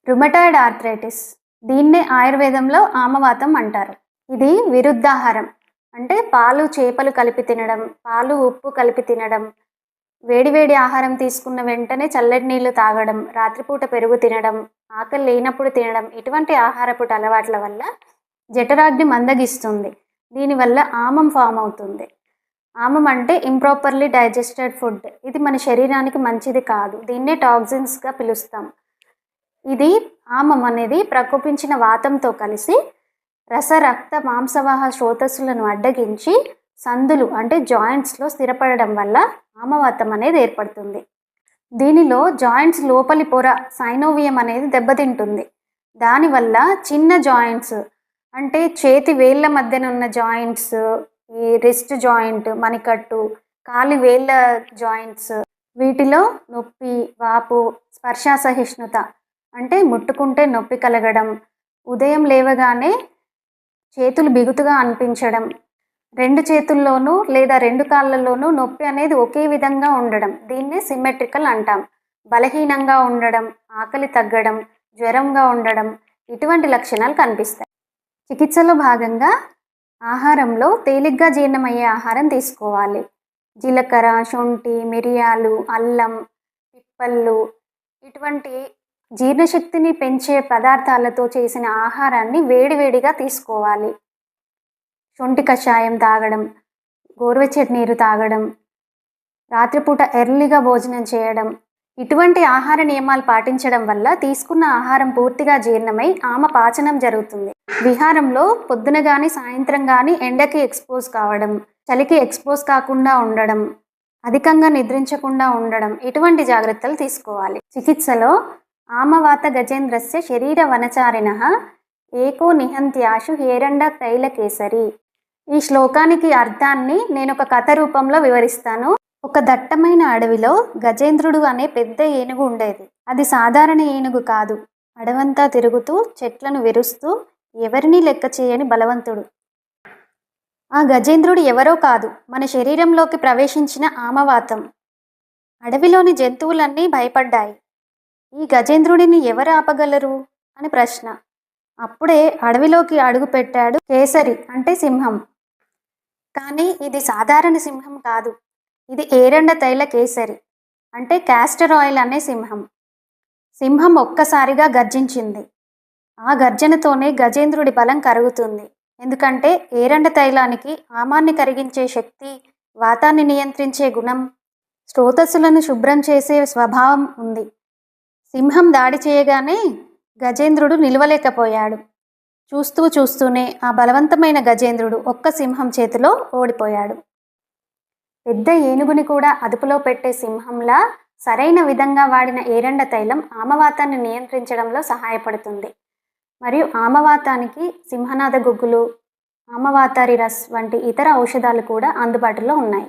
Rheumatoid arthritis, దీన్నే ఆయుర్వేదంలో ఆమవాతం అంటారు. ఇది విరుద్ధాహారం, అంటే పాలు చేపలు కలిపి తినడం, పాలు ఉప్పు కలిపి తినడం, వేడివేడి ఆహారం తీసుకున్న వెంటనే చల్లటి నీళ్లు తాగడం, రాత్రిపూట పెరుగు తినడం, ఆకలి లేనప్పుడు తినడం, ఇటువంటి ఆహారపు అలవాట్ల వల్ల జఠరాగ్ని మందగిస్తుంది. దీనివల్ల ఆమం ఫామ్ అవుతుంది. ఆమం అంటే ఇంప్రాపర్లీ డైజెస్టెడ్ ఫుడ్. ఇది మన శరీరానికి మంచిది కాదు. దీన్నే టాక్సిన్స్గా పిలుస్తాం. ఇది ఆమం అనేది ప్రకోపించిన వాతంతో కలిసి రస రక్త మాంసవాహ స్రోతస్సులను అడ్డగించి సందులు అంటే జాయింట్స్లో స్థిరపడడం వల్ల ఆమవాతం అనేది ఏర్పడుతుంది. దీనిలో జాయింట్స్ లోపలి పొర సైనోవియం అనేది దెబ్బతింటుంది. దానివల్ల చిన్న జాయింట్స్ అంటే చేతి వేళ్ళ మధ్యన ఉన్న జాయింట్స్, ఈ రిస్ట్ జాయింట్, మణికట్టు, కాలి వేళ్ళ జాయింట్స్, వీటిలో నొప్పి, వాపు, స్పర్శాసహిష్ణుత అంటే ముట్టుకుంటే నొప్పి కలగడం, ఉదయం లేవగానే చేతులు బిగుతుగా అనిపించడం, రెండు చేతుల్లోనూ లేదా రెండు కాళ్ళల్లోనూ నొప్పి అనేది ఒకే విధంగా ఉండడం, దీన్నే సిమెట్రికల్ అంటాం. బలహీనంగా ఉండడం, ఆకలి తగ్గడం, జ్వరంగా ఉండడం, ఇటువంటి లక్షణాలు కనిపిస్తాయి. చికిత్సలో భాగంగా ఆహారంలో తేలిగ్గా జీర్ణమయ్యే ఆహారం తీసుకోవాలి. జీలకర్ర, శొంఠి, మిరియాలు, అల్లం, పిప్పళ్ళు, ఇటువంటి జీర్ణశక్తిని పెంచే పదార్థాలతో చేసిన ఆహారాన్ని వేడివేడిగా తీసుకోవాలి. శొంఠి కషాయం తాగడం, గోరువెచ్చటి నీరు తాగడం, రాత్రిపూట ఎర్లీగా భోజనం చేయడం, ఇటువంటి ఆహార నియమాలు పాటించడం వల్ల తీసుకున్న ఆహారం పూర్తిగా జీర్ణమై ఆమ పాచనం జరుగుతుంది. విహారంలో పొద్దున కానీ సాయంత్రం కానీ ఎండకి ఎక్స్పోజ్ కావడం, చలికి ఎక్స్పోజ్ కాకుండా ఉండడం, అధికంగా నిద్రించకుండా ఉండడం, ఇటువంటి జాగ్రత్తలు తీసుకోవాలి. చికిత్సలో ఆమవాత గజేంద్రస్య శరీర వనచారిణః ఏకో నిహంత్యాశు హేరండ తైలకేసరి. ఈ శ్లోకానికి అర్థాన్ని నేను ఒక కథ రూపంలో వివరిస్తాను. ఒక దట్టమైన అడవిలో గజేంద్రుడు అనే పెద్ద ఏనుగు ఉండేది. అది సాధారణ ఏనుగు కాదు. అడవంతా తిరుగుతూ చెట్లను విరుస్తూ ఎవరినీ లెక్క చేయని బలవంతుడు. ఆ గజేంద్రుడు ఎవరో కాదు, మన శరీరంలోకి ప్రవేశించిన ఆమవాతం. అడవిలోని జంతువులన్నీ భయపడ్డాయి. ఈ గజేంద్రుడిని ఎవరు ఆపగలరు అని ప్రశ్న. అప్పుడే అడవిలోకి అడుగు పెట్టాడు కేసరి అంటే సింహం. కానీ ఇది సాధారణ సింహం కాదు. ఇది ఏరండ తైల కేసరి అంటే క్యాస్టర్ ఆయిల్ అనే సింహం. సింహం ఒక్కసారిగా గర్జించింది. ఆ గర్జనతోనే గజేంద్రుడి బలం కరుగుతుంది. ఎందుకంటే ఏరండ తైలానికి ఆమాన్ని కరిగించే శక్తి, వాతాన్ని నియంత్రించే గుణం, స్రోతస్సులను శుభ్రం చేసే స్వభావం ఉంది. సింహం దాడి చేయగానే గజేంద్రుడు నిలవలేకపోయాడు. చూస్తూనే ఆ బలవంతమైన గజేంద్రుడు ఒక్క సింహం చేతిలో ఓడిపోయాడు. పెద్ద ఏనుగుని కూడా అదుపులో పెట్టే సింహంలా సరైన విధంగా వాడిన ఏరండ తైలం ఆమవాతాన్ని నియంత్రించడంలో సహాయపడుతుంది. మరియు ఆమవాతానికి సింహనాద గుగ్గులు, ఆమవాతారి రస్ వంటి ఇతర ఔషధాలు కూడా అందుబాటులో ఉన్నాయి.